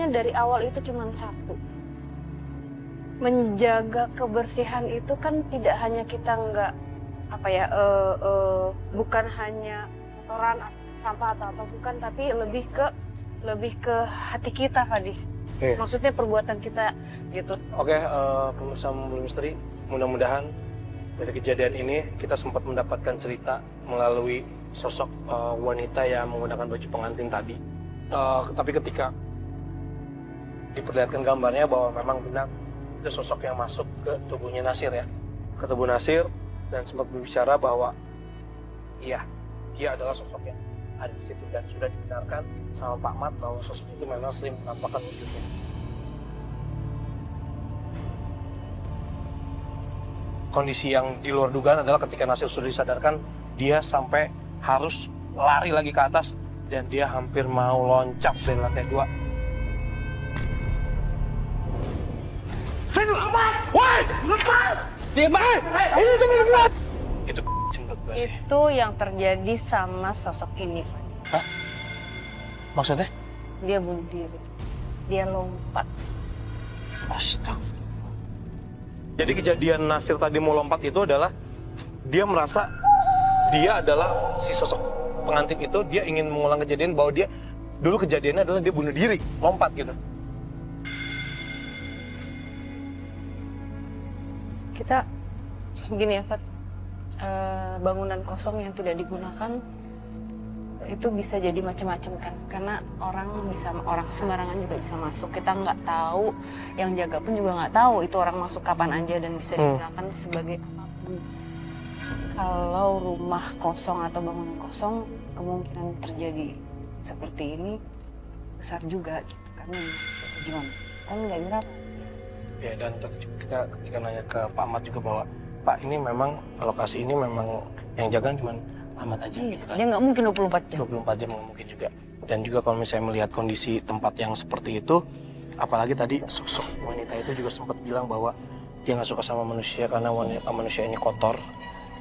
sebenarnya dari awal itu cuma satu. Menjaga kebersihan itu kan tidak hanya kita nggak bukan hanya kotoran, sampah atau apa, bukan, tapi lebih ke hati kita, Fadih. Maksudnya perbuatan kita gitu. Oke, pemirsa Memburu Misteri, mudah-mudahan dari kejadian ini kita sempat mendapatkan cerita melalui sosok wanita yang menggunakan baju pengantin tadi. Tapi ketika diperlihatkan gambarnya bahwa memang benar itu sosok yang masuk ke tubuhnya Nasir ya, ke tubuh Nasir, dan sempat berbicara bahwa iya, dia adalah sosok yang ada di situ, dan sudah dibenarkan sama Pak Mat bahwa sosok itu memang sering menampakkan wujudnya. Kondisi yang di luar dugaan adalah ketika Nasir sudah disadarkan, dia sampai harus lari lagi ke atas dan dia hampir mau loncat dari lantai 2. Lepas! Woi! Lepas! Diam! Ini teman-teman! Itu menurut gue sih. Itu yang terjadi sama sosok ini, Fadih. Hah? Maksudnya? Dia bunuh diri. Dia lompat. Astaga. Jadi kejadian Nasir tadi mau lompat itu adalah dia merasa dia adalah si sosok pengantin itu, dia ingin mengulang kejadian bahwa dia dulu kejadiannya adalah dia bunuh diri, lompat gitu. Kita gini ya, Fat, bangunan kosong yang tidak digunakan itu bisa jadi macam-macam kan, karena orang sembarangan juga bisa masuk. Kita nggak tahu, yang jaga pun juga nggak tahu itu orang masuk kapan aja dan bisa digunakan sebagai apapun. Kalau rumah kosong atau bangunan kosong, kemungkinan terjadi seperti ini besar juga gitu, karena gimana kan nggak berapa. Ya, dan kita ketika nanya ke Pak Ahmad juga bahwa Pak, ini memang lokasi ini memang yang jaga cuma Ahmad aja gitu kan. Dia nggak mungkin 24 jam. 24 jam nggak mungkin juga. Dan juga kalau misalnya melihat kondisi tempat yang seperti itu, apalagi tadi sosok wanita itu juga sempat bilang bahwa dia nggak suka sama manusia karena manusia ini kotor,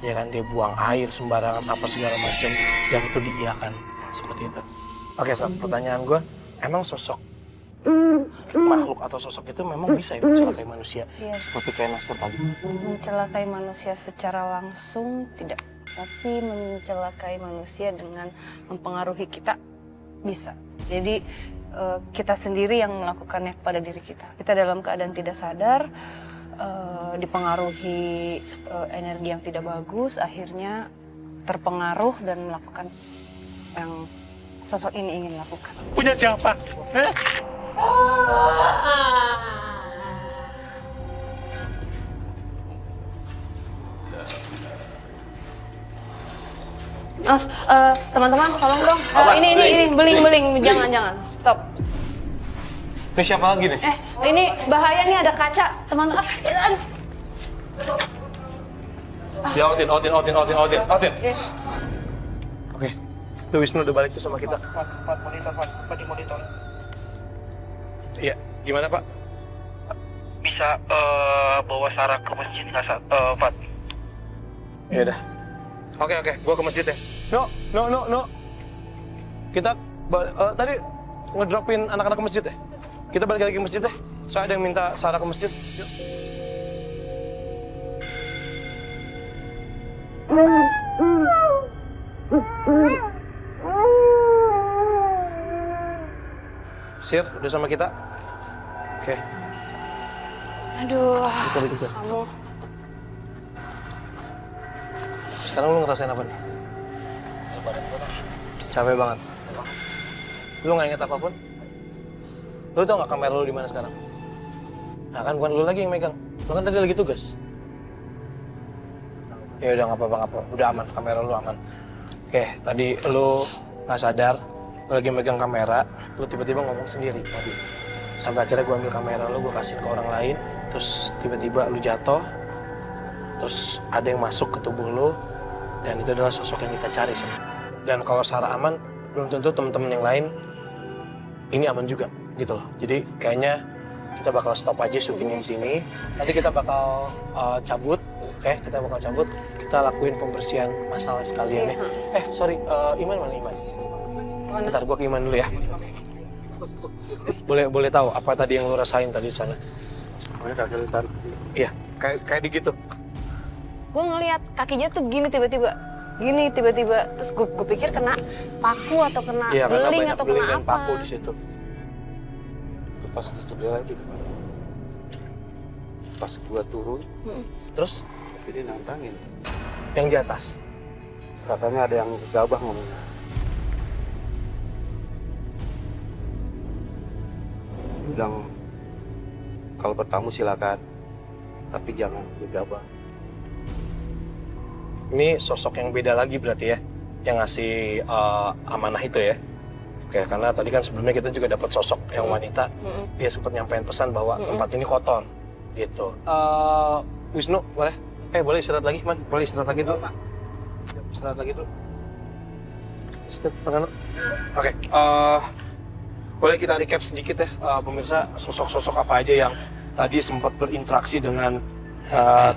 ya kan, dia buang air sembarangan apa segala macam, yang itu diiyakan seperti itu. Oke, pertanyaan gue, emang sosok makhluk atau sosok itu memang bisa ya mencelakai manusia seperti kayak Nasir tadi? Mencelakai manusia secara langsung tidak, tapi mencelakai manusia dengan mempengaruhi kita bisa. Jadi kita sendiri yang melakukannya pada diri kita. Kita dalam keadaan tidak sadar, dipengaruhi energi yang tidak bagus, akhirnya terpengaruh dan melakukan yang sosok ini ingin lakukan. Punya siapa? Mas, teman-teman tolong dong. Ini beling, jangan, stop. Ini siapa lagi nih? Ini bahaya nih, ada kaca, teman-teman. Ya, Otin. Oke, tuh Wisnu udah balik tuh sama kita. Pak, di monitor. Iya, gimana Pak? Bisa bawa Sarah ke masjid nggak, Pak? Ya udah. Oke, gua ke masjid ya. No. Kita tadi ngedropin anak-anak ke masjid ya. Kita balik lagi ke masjid ya. Soalnya ada yang minta Sarah ke masjid. Yuk. Sir, udah sama kita? Oke. Aduh, Bisa. kamu. Sekarang lu ngerasain apa nih? Capek banget. Lu nggak inget apapun? Lu tau nggak kamera lu di mana sekarang? Nah kan bukan lu lagi yang megang. Lu kan tadi lagi tugas. Ya udah nggak apa-apa. Udah aman, kamera lu aman. Oke, tadi lu nggak sadar, lu lagi megang kamera, lu tiba-tiba ngomong sendiri tadi. Sampai akhirnya gue ambil kamera lu, gue kasihin ke orang lain, terus tiba-tiba lu jatuh, terus ada yang masuk ke tubuh lu, dan itu adalah sosok yang kita cari sebenarnya. Dan kalau Sarah aman, belum tentu teman-teman yang lain ini aman juga, gitu loh. Jadi kayaknya kita bakal stop aja syutingnya di sini. Nanti kita bakal cabut, oke? Kita bakal cabut, kita lakuin pembersihan masalah sekalian ya. Sorry, Iman mana Iman? Bentar, gua ke Iman dulu ya. Boleh tahu apa tadi yang lu rasain tadi di sana? Pokoknya kaki lu tarik. Iya, kayak di gitu. Gue ngeliat kakinya tuh gini tiba-tiba. Terus gue pikir kena paku atau kena Iya, karena beling banyak atau beling kena dan apa. paku di situ. Itu pas itu dia lagi. Pas gua turun, Terus jadi nantangin. yang di atas. Katanya ada yang gegabah ngomongnya. Bilang kalau bertamu silakan, tapi jangan gegabah. Ini sosok yang beda lagi berarti ya, yang ngasih amanah itu ya. Oke, karena tadi kan sebelumnya kita juga dapat sosok yang wanita, dia sempat nyampein pesan bahwa tempat ini kotor, gitu. Wisnu, boleh? Boleh istirahat lagi, Man? Boleh istirahat lagi dulu, Pak? Istirahat lagi dulu. Istirahat, Oke, boleh kita recap sedikit ya, pemirsa, sosok-sosok apa aja yang tadi sempat berinteraksi dengan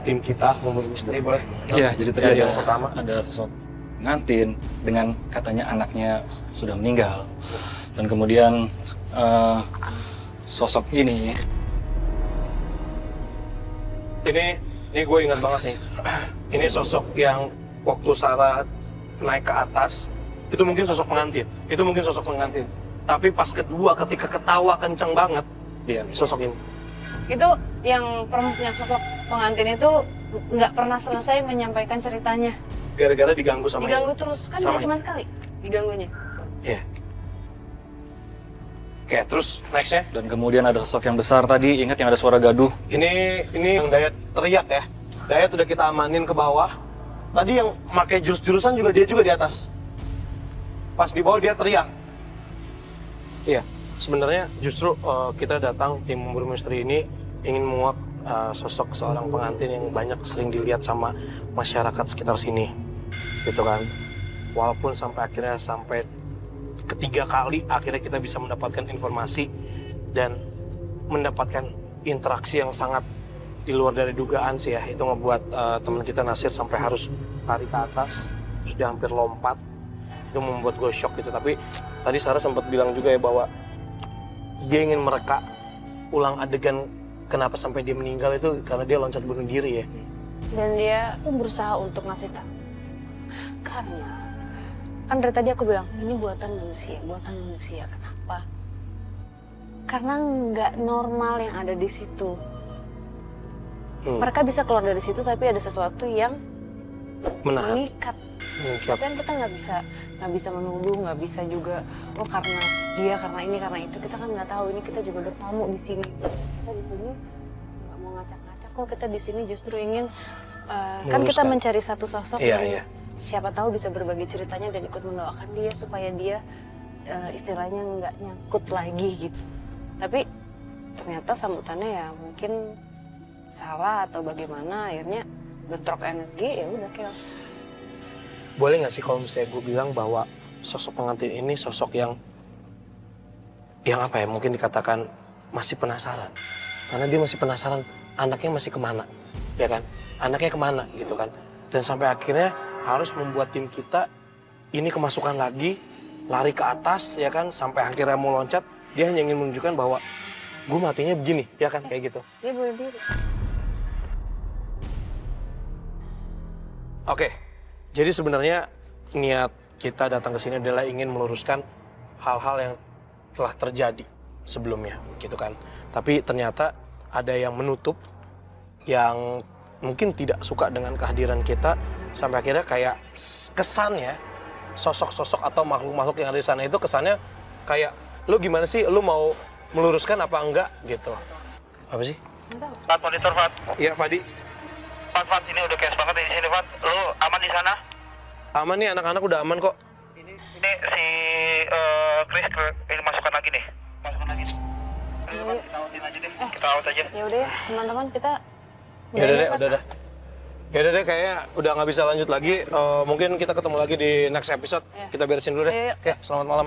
tim kita, Membunuh Misteri, boleh? Iya, jadi tadi yang pertama ada sosok pengantin dengan katanya anaknya sudah meninggal. Dan kemudian sosok ini gue ingat banget nih. Ini sosok yang waktu Sarah naik ke atas, itu mungkin sosok pengantin. Tapi pas kedua ketika ketawa kenceng banget, dia sosok ini. Itu yang sosok pengantin itu nggak pernah selesai menyampaikan ceritanya. Gara-gara diganggu sama Diganggu ini. terus, kan Sama nggak cuma sekali diganggunya. Iya. Oke, terus nextnya. dan kemudian ada sosok yang besar tadi, ingat yang ada suara gaduh. Ini yang Dayat teriak ya. Dayat udah kita amanin ke bawah. Tadi yang pakai jurus-jurusan juga dia juga di atas. Pas di bawah dia teriak. Iya, sebenarnya justru kita datang tim Memburu Misteri ini ingin menguak sosok seorang pengantin yang banyak sering dilihat sama masyarakat sekitar sini, gitu kan. Walaupun sampai ketiga kali akhirnya kita bisa mendapatkan informasi dan mendapatkan interaksi yang sangat di luar dari dugaan sih ya. Itu ngebuat teman kita Nasir sampai harus lari ke atas, terus dia hampir lompat. Itu membuat gue shock gitu. Tapi tadi Sarah sempat bilang juga ya bahwa dia ingin mereka ulang adegan kenapa sampai dia meninggal itu karena dia loncat bunuh diri ya. Dan dia berusaha untuk ngasih tahu. Karena kan dari tadi aku bilang ini buatan manusia. Kenapa? Karena nggak normal yang ada di situ. Mereka bisa keluar dari situ tapi ada sesuatu yang Menahan. mengikat. Mengikat. Tapi kan kita nggak bisa menuduh, nggak bisa juga karena dia, karena ini, karena itu. Kita kan nggak tahu. Ini kita juga bertamu di sini. Kita di sini nggak mau ngacak-ngacak kok. Kita di sini justru ingin kan kita mencari satu sosok yang siapa tahu bisa berbagi ceritanya dan ikut mendoakan dia supaya dia istilahnya nggak nyangkut lagi gitu. Tapi ternyata sambutannya ya mungkin salah atau bagaimana, akhirnya bentrok energi, ya udah chaos. Boleh nggak sih kalau misalnya gue bilang bahwa sosok pengantin ini sosok yang apa ya, mungkin dikatakan masih penasaran. Karena dia masih penasaran anaknya masih kemana, ya kan? Anaknya kemana gitu kan. Dan sampai akhirnya harus membuat tim kita ini kemasukan lagi, lari ke atas ya kan, sampai akhirnya mau loncat, dia hanya ingin menunjukkan bahwa gue matinya begini, ya kan, kayak gitu. Dia bunuh diri. Oke, jadi sebenarnya niat kita datang ke sini adalah ingin meluruskan hal-hal yang telah terjadi sebelumnya, gitu kan. Tapi ternyata ada yang menutup, yang mungkin tidak suka dengan kehadiran kita, sampai akhirnya kayak kesannya sosok-sosok atau makhluk-makhluk yang ada di sana itu kesannya kayak, lu gimana sih, lu mau meluruskan apa enggak gitu. Apa sih? Fat, monitor Fat. Iya, Fadi. Fat, ini udah chaos banget di sini Fat. Lu aman di sana? Aman nih, anak-anak udah aman kok. Ini si Chris ini masukkan lagi nih. Masukkan lagi. Ayo, Fat, kita outin aja deh. Kita out aja. Ya udah ya, teman-teman, kita Ya udah deh, kayaknya udah nggak bisa lanjut lagi. Mungkin kita ketemu lagi di next episode. Ya. Kita beresin dulu deh. Iya, iya. Oke, selamat malam.